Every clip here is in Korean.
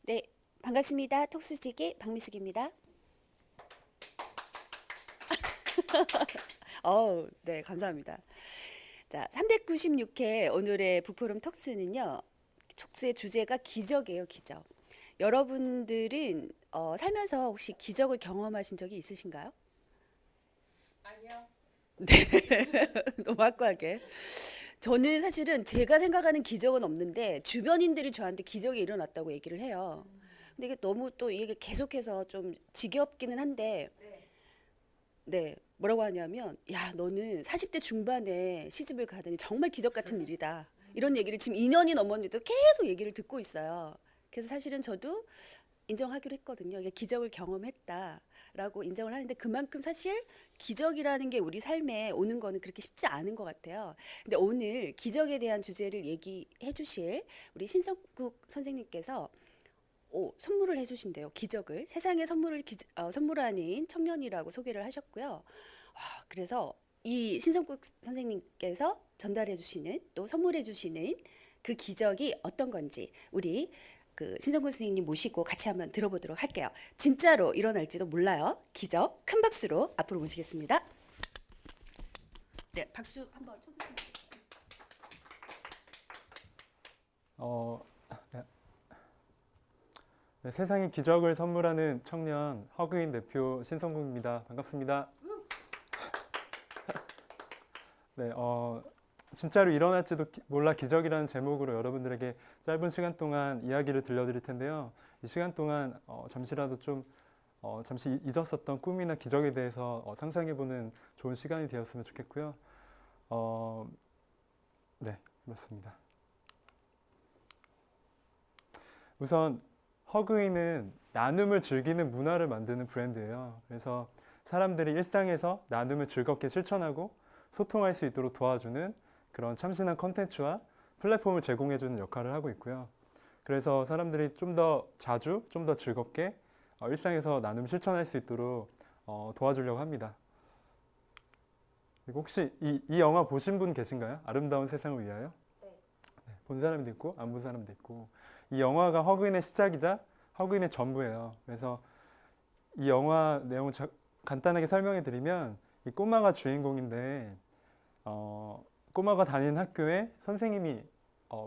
네, 반갑습니다. 톡수지기 박미숙입니다. 네, 감사합니다. 자, 396회 오늘의 북포럼 톡스는요. 톡스의 주제가 기적이에요, 기적. 여러분들은 살면서 혹시 기적을 경험하신 적이 있으신가요? 아니요. 너무 확고하게. 저는 사실은 제가 생각하는 기적은 없는데 주변인들이 저한테 기적이 일어났다고 얘기를 해요. 근데 이게 너무 또 이게 계속해서 좀 지겹기는 한데 네. 네, 뭐라고 하냐면, 야, 너는 40대 중반에 시집을 가다니 정말 기적 같은 일이다. 이런 얘기를 지금 2년이 넘었는데도 계속 얘기를 듣고 있어요. 그래서 사실은 저도 인정하기로 했거든요. 이게 기적을 경험했다라고 인정을 하는데 그만큼 사실 기적이라는 게 우리 삶에 오는 거는 그렇게 쉽지 않은 것 같아요. 근데 오늘 기적에 대한 주제를 얘기해 주실 우리 신성국 선생님께서 선물을 해주신대요. 기적을 세상에 선물하는 청년이라고 소개를 하셨고요. 그래서 이 신성국 선생님께서 전달해 주시는 또 선물해 주시는 그 기적이 어떤 건지 우리 그 신성국 선생님 모시고 같이 한번 들어보도록 할게요. 진짜로 일어날지도 몰라요. 기적 큰 박수로 앞으로 모시겠습니다. 네, 박수 한번 쳐주세요. 어, 네. 네, 세상에 기적을 선물하는 청년 허그인 대표 신성국입니다. 반갑습니다. 네, 진짜로 일어날지도 몰라 기적이라는 제목으로 여러분들에게 짧은 시간 동안 이야기를 들려드릴 텐데요. 이 시간 동안 잠시라도 좀 잠시 잊었었던 꿈이나 기적에 대해서 상상해보는 좋은 시간이 되었으면 좋겠고요. 어, 네, 그렇습니다. 우선 허그인은 나눔을 즐기는 문화를 만드는 브랜드예요. 그래서 사람들이 일상에서 나눔을 즐겁게 실천하고 소통할 수 있도록 도와주는 그런 참신한 컨텐츠와 플랫폼을 제공해주는 역할을 하고 있고요. 그래서 사람들이 좀 더 자주, 좀 더 즐겁게 일상에서 나눔 실천할 수 있도록 도와주려고 합니다. 그리고 혹시 이 영화 보신 분 계신가요? 아름다운 세상을 위하여? 네, 본 사람도 있고 안 본 사람도 있고 이 영화가 허그인의 시작이자 허그인의 전부예요. 그래서 이 영화 내용을 간단하게 설명해 드리면 이 꼬마가 주인공인데 꼬마가 다니는 학교에 선생님이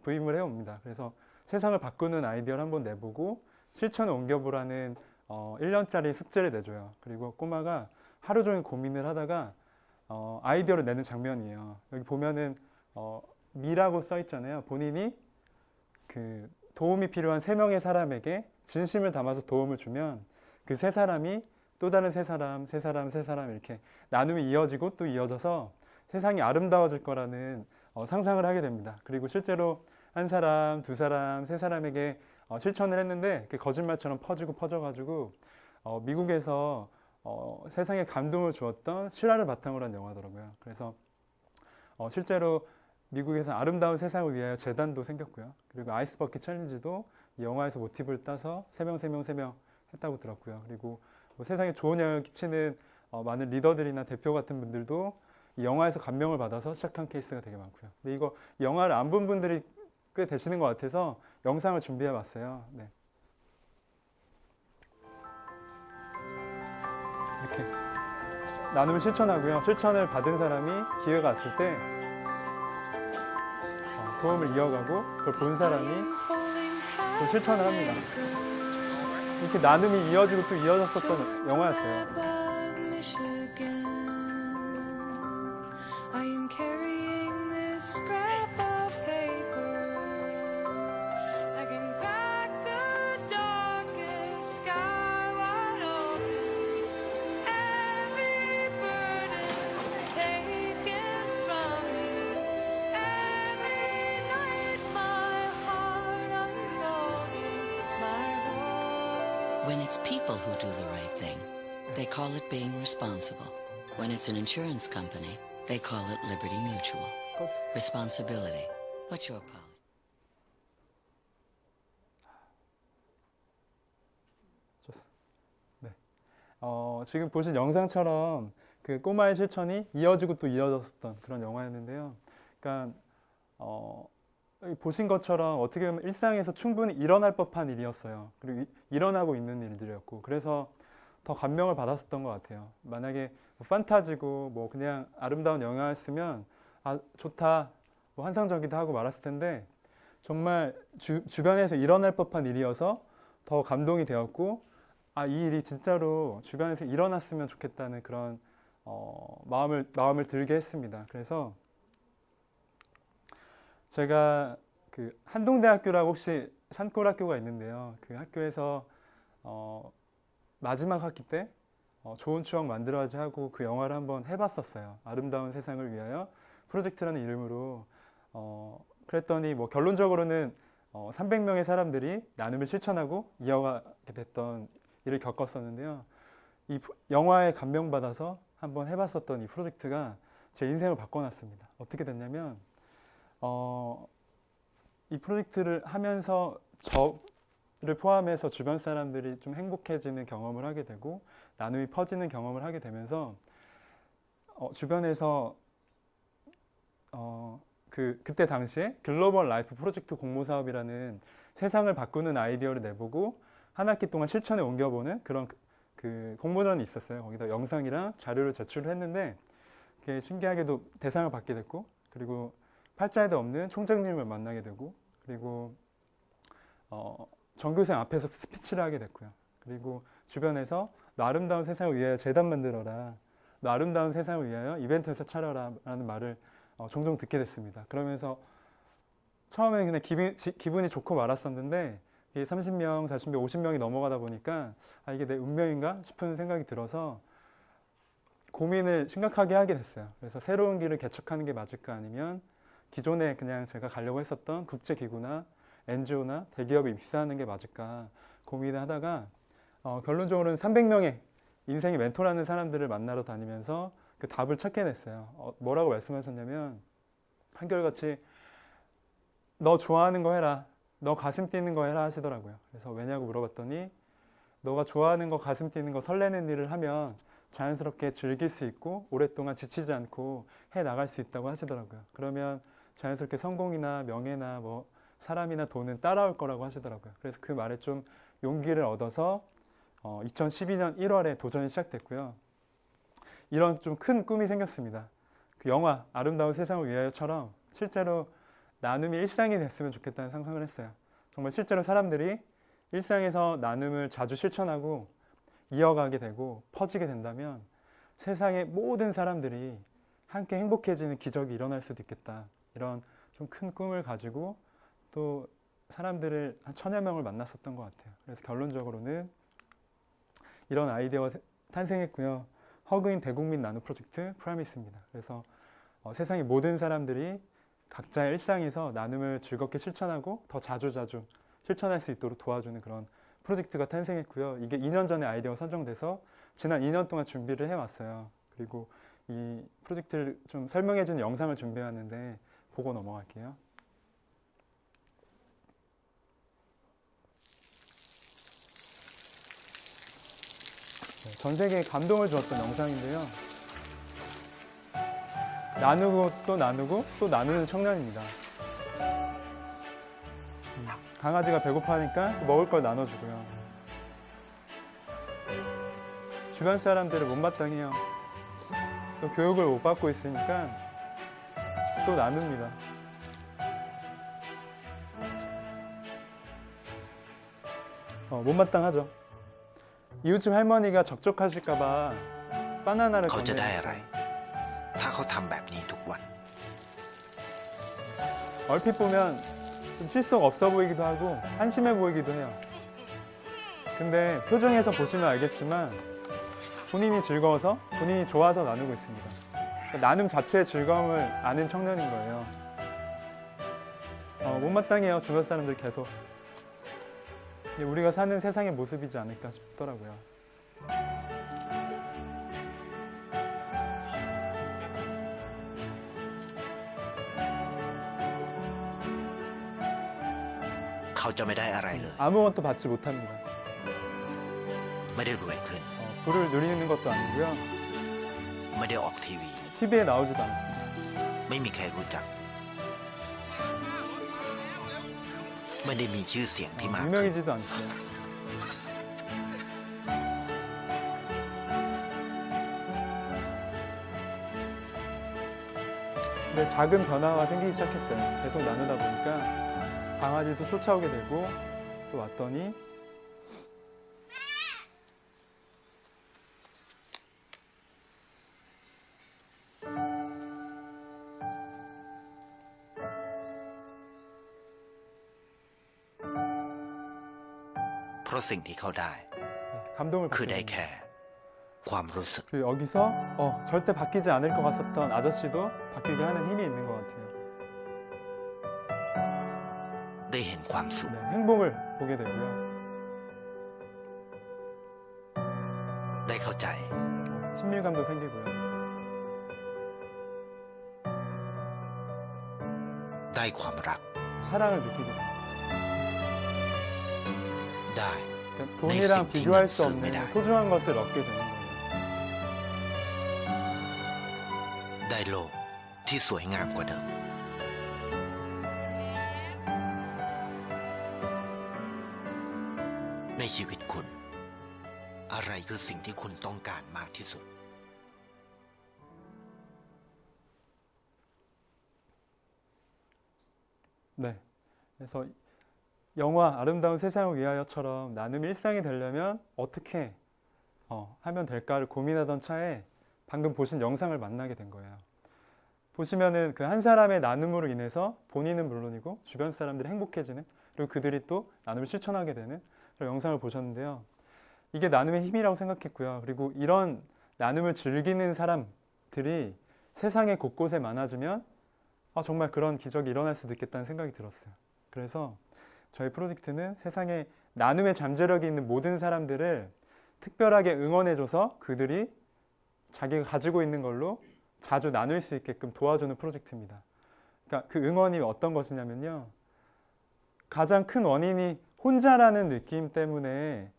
부임을 해옵니다. 그래서 세상을 바꾸는 아이디어를 한번 내보고 실천을 옮겨보라는 1년짜리 숙제를 내줘요. 그리고 꼬마가 하루 종일 고민을 하다가 아이디어를 내는 장면이에요. 여기 보면은 미라고 써 있잖아요. 본인이 그 도움이 필요한 세 명의 사람에게 진심을 담아서 도움을 주면 그 세 사람이 또 다른 세 사람, 세 사람, 세 사람 이렇게 나눔이 이어지고 또 이어져서 세상이 아름다워질 거라는 상상을 하게 됩니다. 그리고 실제로 한 사람, 두 사람, 세 사람에게 실천을 했는데 그 거짓말처럼 퍼지고 퍼져가지고 미국에서 세상에 감동을 주었던 실화를 바탕으로 한 영화더라고요. 그래서 실제로 미국에서 아름다운 세상을 위하여 재단도 생겼고요. 그리고 아이스 버킷 챌린지도 이 영화에서 모티브를 따서 세 명, 세 명, 세 명 했다고 들었고요. 그리고 뭐 세상에 좋은 영향을 끼치는 많은 리더들이나 대표 같은 분들도 이 영화에서 감명을 받아서 시작한 케이스가 되게 많고요. 근데 이거 영화를 안 본 분들이 꽤 되시는 것 같아서 영상을 준비해 봤어요. 네. 이렇게 나눔을 실천하고요. 실천을 받은 사람이 기회가 왔을 때 도움을 이어가고 그걸 본 사람이 또 실천을 합니다. 이렇게 나눔이 이어지고 또 이어졌었던 영화였어요. When it's people who do the right thing, they call it being responsible. When it's an insurance company, they call it Liberty Mutual. Responsibility. What's your policy? 좋습니다. 네. 지금 보신 영상처럼 그 꼬마의 실천이 이어지고 또 이어졌었던 그런 영화였는데요. 그러니까 보신 것처럼 어떻게 보면 일상에서 충분히 일어날 법한 일이었어요. 그리고 일어나고 있는 일들이었고 그래서 더 감명을 받았었던 것 같아요. 만약에 뭐 판타지고 뭐 그냥 아름다운 영화였으면 아 좋다, 뭐 환상적이다 하고 말았을 텐데 정말 주변에서 일어날 법한 일이어서 더 감동이 되었고 아, 이 일이 진짜로 주변에서 일어났으면 좋겠다는 그런 마음을 들게 했습니다. 그래서 제가 그 한동대학교라고 혹시 산골 학교가 있는데요. 그 학교에서 마지막 학기 때 좋은 추억 만들어야지 하고 그 영화를 한번 해봤었어요. 아름다운 세상을 위하여 프로젝트라는 이름으로 그랬더니 뭐 결론적으로는 300명의 사람들이 나눔을 실천하고 이어가게 됐던 일을 겪었었는데요. 이 영화에 감명받아서 한번 해봤었던 이 프로젝트가 제 인생을 바꿔놨습니다. 어떻게 됐냐면 이 프로젝트를 하면서 저를 포함해서 주변 사람들이 좀 행복해지는 경험을 하게 되고 나눔이 퍼지는 경험을 하게 되면서 주변에서 그때 당시에 글로벌 라이프 프로젝트 공모사업이라는 세상을 바꾸는 아이디어를 내보고 한 학기 동안 실천에 옮겨보는 그런 그 공모전이 있었어요. 거기다 영상이랑 자료를 제출을 했는데 그게 신기하게도 대상을 받게 됐고 그리고 팔자에도 없는 총장님을 만나게 되고 그리고 전교생 앞에서 스피치를 하게 됐고요. 그리고 주변에서 너 아름다운 세상을 위하여 재단 만들어라. 너 아름다운 세상을 위하여 이벤트에서 차려라 라는 말을 종종 듣게 됐습니다. 그러면서 처음에는 그냥 기분이 좋고 말았었는데 이게 30명, 40명, 50명이 넘어가다 보니까 아, 이게 내 운명인가 싶은 생각이 들어서 고민을 심각하게 하게 됐어요. 그래서 새로운 길을 개척하는 게 맞을까 아니면 기존에 그냥 제가 가려고 했었던 국제기구나 NGO나 대기업에 입사하는 게 맞을까 고민을 하다가 결론적으로는 300명의 인생의 멘토라는 사람들을 만나러 다니면서 그 답을 찾게 됐어요. 뭐라고 말씀하셨냐면 한결같이 너 좋아하는 거 해라. 너 가슴 뛰는 거 해라 하시더라고요. 그래서 왜냐고 물어봤더니 너가 좋아하는 거 가슴 뛰는 거 설레는 일을 하면 자연스럽게 즐길 수 있고 오랫동안 지치지 않고 해 나갈 수 있다고 하시더라고요. 그러면 자연스럽게 성공이나 명예나 뭐 사람이나 돈은 따라올 거라고 하시더라고요. 그래서 그 말에 좀 용기를 얻어서 2012년 1월에 도전이 시작됐고요. 이런 좀 큰 꿈이 생겼습니다. 그 영화 아름다운 세상을 위하여처럼 실제로 나눔이 일상이 됐으면 좋겠다는 상상을 했어요. 정말 실제로 사람들이 일상에서 나눔을 자주 실천하고 이어가게 되고 퍼지게 된다면 세상의 모든 사람들이 함께 행복해지는 기적이 일어날 수도 있겠다. 이런 좀 큰 꿈을 가지고 또 사람들을 한 1000여 명을 만났었던 것 같아요. 그래서 결론적으로는 이런 아이디어가 탄생했고요. 허그인 대국민 나눔 프로젝트 프라미스입니다. 그래서 세상의 모든 사람들이 각자의 일상에서 나눔을 즐겁게 실천하고 더 자주 실천할 수 있도록 도와주는 그런 프로젝트가 탄생했고요. 이게 2년 전에 아이디어가 선정돼서 지난 2년 동안 준비를 해왔어요. 그리고 이 프로젝트를 좀 설명해주는 영상을 준비해왔는데 보고 넘어갈게요. 전 세계에 감동을 주었던 영상인데요. 나누고 또 나누는 청년입니다. 강아지가 배고파하니까 또 먹을 걸 나눠주고요. 주변 사람들을 못마땅해요. 또 교육을 못 받고 있으니까 또 나눕니다. 못마땅하죠. 이웃집 할머니가 적적하실까봐 바나나를 เขาจะได้อะไร 건네줬어요. ถ้าเขาทำแบบนี้ทุกวัน 얼핏 보면 좀 실속 없어 보이기도 하고 한심해 보이기도 해요. 근데 표정에서 보시면 알겠지만 본인이 즐거워서 본인이 좋아서 나누고 있습니다. 나눔 자체의 즐거움을 아는 청년인 거예요. 못마땅해요. 주변 사람들 계속. 우리가 사는 세상의 모습이지 않을까 싶더라고요. 아무것도 받지 못합니다. ไม่ได้รวยขึ้น 부를 누리는 것도 아니고요. ไม่ได้ออกทีวี TV에 나오지도 않습니다. ไม่มีใครรู้จัก ไม่ได้มีชื่อเสียงที่มากขึ้น 유명해지도 않고요. 근데 작은 변화가 생기기 시작했어요. 계속 나누다 보니까 강아지도 쫓아오게 되고 또 왔더니เพราะสิ่งที่เขาได้ 감동을 คือ 받게 ได้ 됩니다. แค่ความรู้สึก 그 여기서 절대 바뀌지 않을 것 같았던 아저씨도 바뀌게 하는 힘이 있는 것 같아요. ได้เห็นความสุข 네, 행복을 보게 되고요. ได้เข้าใจ 친밀감도 생기고요. ได้ความรัก 사랑을 느끼게 됩니다. ได้ 그러니까 돈이랑 네, 비교할 수 씁니다. 없는 소중한 것을 얻게 되는 거예요. ได้โลกที่สวยงามกว่าเดิม ในชีวิตคุณ อะไรคือสิ่งที่คุณต้องการมากที่สุด 네. 그래서 영화 아름다운 세상을 위하여처럼 나눔이 일상이 되려면 어떻게 하면 될까를 고민하던 차에 방금 보신 영상을 만나게 된 거예요. 보시면은 그 한 사람의 나눔으로 인해서 본인은 물론이고 주변 사람들이 행복해지는, 그리고 그들이 또 나눔을 실천하게 되는 그런 영상을 보셨는데요. 이게 나눔의 힘이라고 생각했고요. 그리고 이런 나눔을 즐기는 사람들이 세상의 곳곳에 많아지면 정말 그런 기적이 일어날 수도 있겠다는 생각이 들었어요. 그래서 저희 프로젝트는 세상에 나눔의 잠재력이 있는 모든 사람들을 특별하게 응원해줘서 그들이 자기가 가지고 있는 걸로 자주 나눌 수 있게끔 도와주는 프로젝트입니다. 그러니까 그 응원이 어떤 것이냐면요. 가장 큰 원인이 혼자라는 느낌 때문에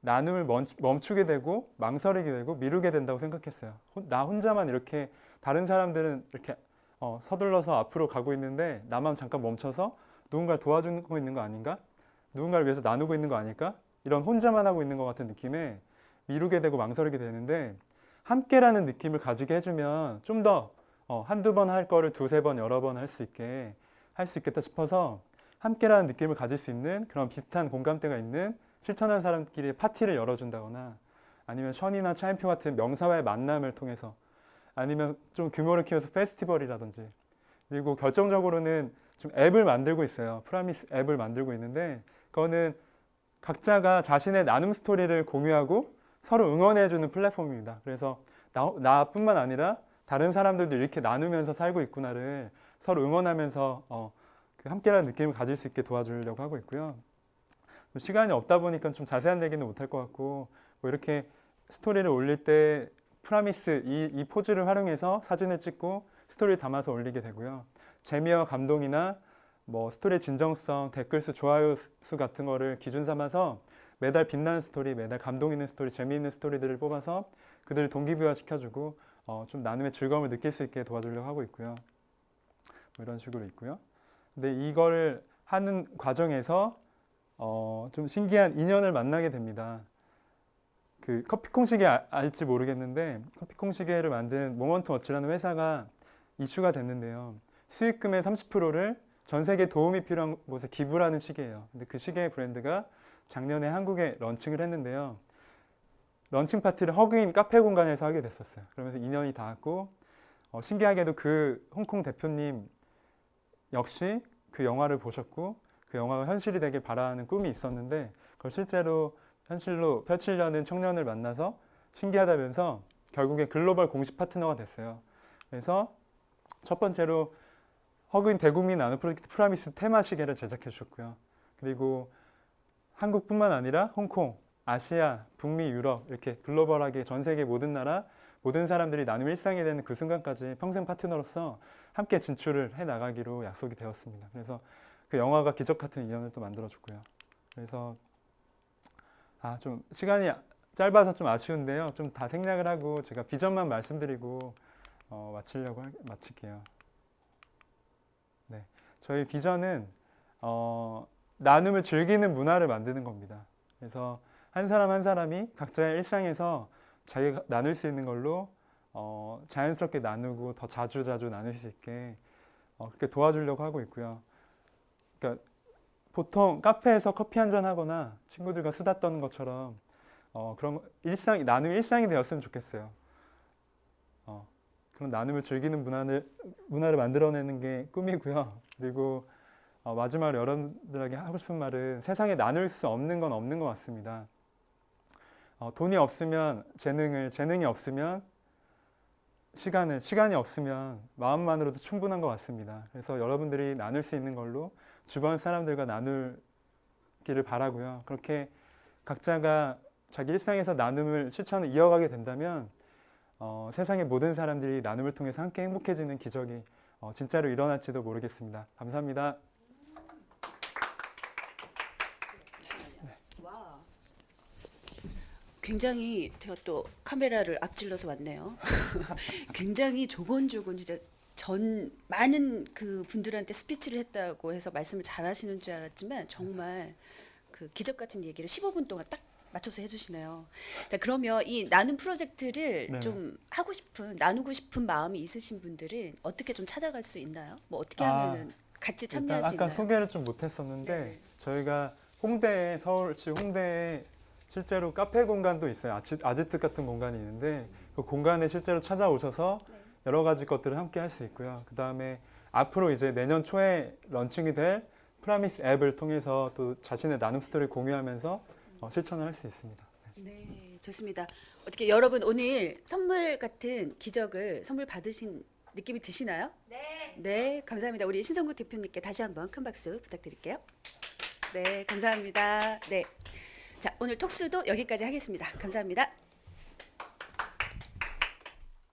나눔을 멈추게 되고 망설이게 되고 미루게 된다고 생각했어요. 나 혼자만 이렇게, 다른 사람들은 이렇게 서둘러서 앞으로 가고 있는데 나만 잠깐 멈춰서 누군가를 도와주고 있는 거 아닌가? 누군가를 위해서 나누고 있는 거 아닐까? 이런 혼자만 하고 있는 것 같은 느낌에 미루게 되고 망설이게 되는데, 함께라는 느낌을 가지게 해주면 좀 더 한두 번 할 거를 두세 번, 여러 번 할 수 있겠다 싶어서 함께라는 느낌을 가질 수 있는 그런 비슷한 공감대가 있는 실천하는 사람끼리 파티를 열어준다거나, 아니면 션이나 차인표 같은 명사와의 만남을 통해서, 아니면 좀 규모를 키워서 페스티벌이라든지, 그리고 결정적으로는 좀 앱을 만들고 있어요. 프라미스 앱을 만들고 있는데, 그거는 각자가 자신의 나눔 스토리를 공유하고 서로 응원해주는 플랫폼입니다. 그래서 나뿐만 아니라 다른 사람들도 이렇게 나누면서 살고 있구나를 서로 응원하면서 그 함께라는 느낌을 가질 수 있게 도와주려고 하고 있고요. 시간이 없다 보니까 좀 자세한 얘기는 못할 것 같고, 뭐 이렇게 스토리를 올릴 때 프라미스 이 포즈를 활용해서 사진을 찍고 스토리를 담아서 올리게 되고요. 재미와 감동이나 뭐 스토리의 진정성, 댓글 수, 좋아요 수 같은 거를 기준 삼아서 매달 빛나는 스토리, 매달 감동 있는 스토리, 재미있는 스토리들을 뽑아서 그들을 동기부여 시켜주고 좀 나눔의 즐거움을 느낄 수 있게 도와주려고 하고 있고요. 뭐 이런 식으로 있고요. 근데 이거를 하는 과정에서 좀 신기한 인연을 만나게 됩니다. 그 커피콩시계 알지 모르겠는데, 커피콩시계를 만든 모먼트 워치라는 회사가 이슈가 됐는데요. 수익금의 30%를 전 세계 도움이 필요한 곳에 기부를 하는 시계예요. 근데 그 시계 브랜드가 작년에 한국에 런칭을 했는데요. 런칭 파티를 허그인 카페 공간에서 하게 됐었어요. 그러면서 인연이 닿았고, 신기하게도 그 홍콩 대표님 역시 그 영화를 보셨고, 그 영화가 현실이 되길 바라는 꿈이 있었는데, 그걸 실제로 현실로 펼치려는 청년을 만나서 신기하다면서 결국에 글로벌 공식 파트너가 됐어요. 그래서 첫 번째로 허그인 대국민 나눔 프로젝트 프라미스 테마 시계를 제작해 주셨고요. 그리고 한국뿐만 아니라 홍콩, 아시아, 북미, 유럽 이렇게 글로벌하게 전 세계 모든 나라, 모든 사람들이 나눔 일상이 되는 그 순간까지 평생 파트너로서 함께 진출을 해 나가기로 약속이 되었습니다. 그래서 그 영화가 기적 같은 인연을 또 만들어줬고요. 그래서 좀 시간이 짧아서 좀 아쉬운데요. 좀 다 생략을 하고 제가 비전만 말씀드리고 마칠게요. 네, 저희 비전은 나눔을 즐기는 문화를 만드는 겁니다. 그래서 한 사람 한 사람이 각자의 일상에서 자기가 나눌 수 있는 걸로 자연스럽게 나누고 더 자주 나눌 수 있게 그렇게 도와주려고 하고 있고요. 그러니까 보통 카페에서 커피 한잔 하거나 친구들과 수다 떠는 것처럼 그런 나눔이 일상이 되었으면 좋겠어요. 그런 나눔을 즐기는 문화를 만들어내는 게 꿈이고요. 그리고 마지막으로 여러분들에게 하고 싶은 말은 세상에 나눌 수 없는 건 없는 것 같습니다. 돈이 없으면 재능이 없으면 시간이 없으면 마음만으로도 충분한 것 같습니다. 그래서 여러분들이 나눌 수 있는 걸로 주변 사람들과 나누기를 바라고요. 그렇게 각자가 자기 일상에서 나눔을 실천을 이어가게 된다면 세상의 모든 사람들이 나눔을 통해서 함께 행복해지는 기적이 진짜로 일어날지도 모르겠습니다. 감사합니다. 굉장히 제가 또 카메라를 앞질러서 왔네요. 굉장히 조곤조곤 진짜 많은 그 분들한테 스피치를 했다고 해서 말씀을 잘하시는 줄 알았지만 정말 그 기적 같은 얘기를 15분 동안 딱 맞춰서 해주시네요. 자, 그러면 이 나눔 프로젝트를 네. 좀 나누고 싶은 마음이 있으신 분들은 어떻게 좀 찾아갈 수 있나요? 뭐 어떻게 하면은 같이 참여할 일단 수 아까 있나요? 소개를 좀 못했었는데 네. 저희가 서울시 홍대에 실제로 카페 공간도 있어요. 아지트 같은 공간이 있는데 그 공간에 실제로 찾아오셔서 여러 가지 것들을 함께 할 수 있고요. 그 다음에 앞으로 이제 내년 초에 런칭이 될 프라미스 앱을 통해서 또 자신의 나눔 스토리를 공유하면서 실천을 할 수 있습니다. 네, 좋습니다. 어떻게 여러분 오늘 선물 같은 기적을 선물 받으신 느낌이 드시나요? 네. 네, 감사합니다. 우리 신성국 대표님께 다시 한번 큰 박수 부탁드릴게요. 네, 감사합니다. 네. 자, 오늘 톡수도 여기까지 하겠습니다. 감사합니다.